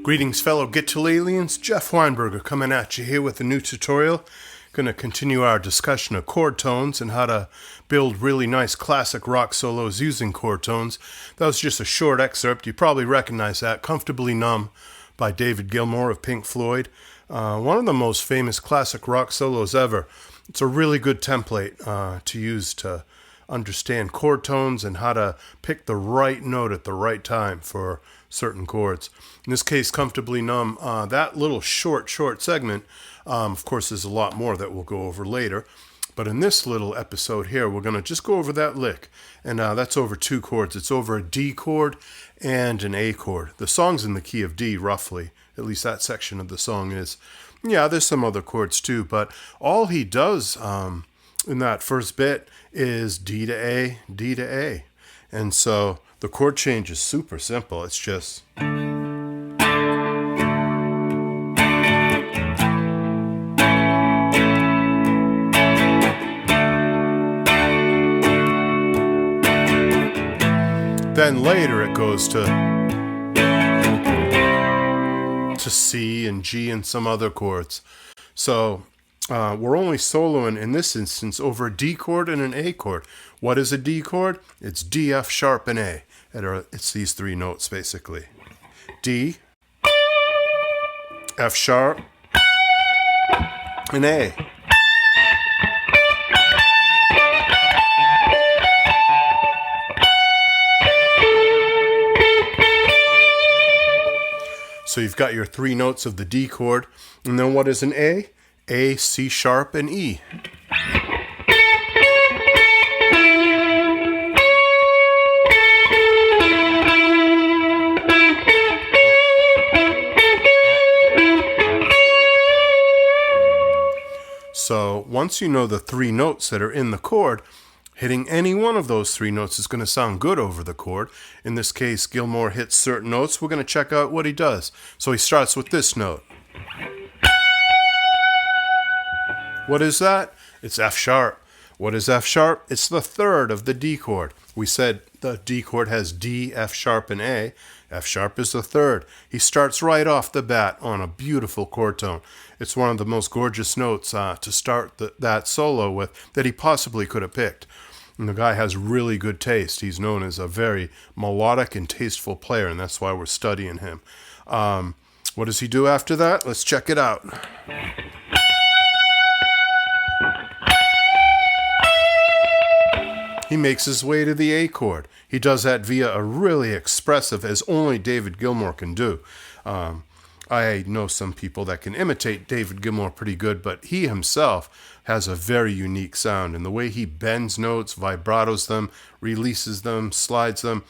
Greetings fellow Gitulalians, Jeff Weinberger coming at you here with a new tutorial. Going to continue our discussion of chord tones and how to build really nice classic rock solos using chord tones. That was just a short excerpt. You probably recognize that, Comfortably Numb by David Gilmour of Pink Floyd. One of the most famous classic rock solos ever. It's a really good template to use to understand chord tones and how to pick the right note at the right time for certain chords. In this case, Comfortably Numb, that little short segment, of course, there's a lot more that we'll go over later. But in this little episode here, we're going to just go over that lick. And that's over two chords. It's over a D chord and an A chord. The song's in the key of D, roughly. At least that section of the song is. Yeah, there's some other chords too. But all he does in that first bit is D to A, D to A. And so the chord change is super simple. It's just... Then later it goes to C and G and some other chords. So we're only soloing in this instance over a D chord and an A chord. What is a D chord? It's D, F sharp, and A. It's these three notes basically. D, F sharp, and A. So you've got your three notes of the D chord, and then what is an A? A, C sharp, and E. So once you know the three notes that are in the chord, hitting any one of those three notes is going to sound good over the chord. In this case, Gilmour hits certain notes. We're going to check out what he does. So he starts with this note. What is that? It's F sharp. What is F sharp? It's the third of the D chord. We said the D chord has D, F sharp, and A. F sharp is the third. He starts right off the bat on a beautiful chord tone. It's one of the most gorgeous notes to start that solo with that he possibly could have picked. And the guy has really good taste. He's known as a very melodic and tasteful player, and that's why we're studying him. What does he do after that? Let's check it out. He makes his way to the A chord. He does that via a really expressive, as only David Gilmour can do. I know some people that can imitate David Gilmour pretty good, but he himself has a very unique sound. And the way he bends notes, vibratos them, releases them, slides them,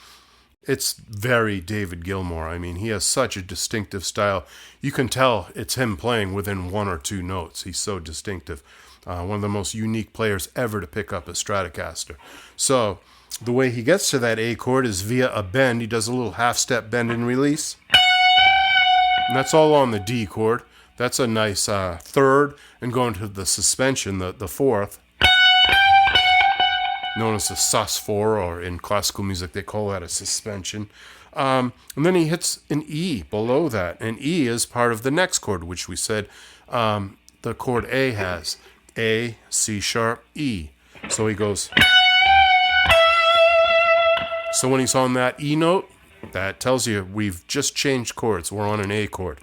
it's very David Gilmour. I mean, he has such a distinctive style. You can tell it's him playing within one or two notes. He's so distinctive. One of the most unique players ever to pick up a Stratocaster. So the way he gets to that A chord is via a bend. He does a little half-step bend and release. And that's all on the D chord. That's a nice third. And going to the suspension, the fourth, known as a sus4, or in classical music they call that a suspension. And then he hits an E below that. And E is part of the next chord, which we said the chord A has. A, C sharp, E. So he goes. So when he's on that E note, that tells you we've just changed chords. We're on an A chord.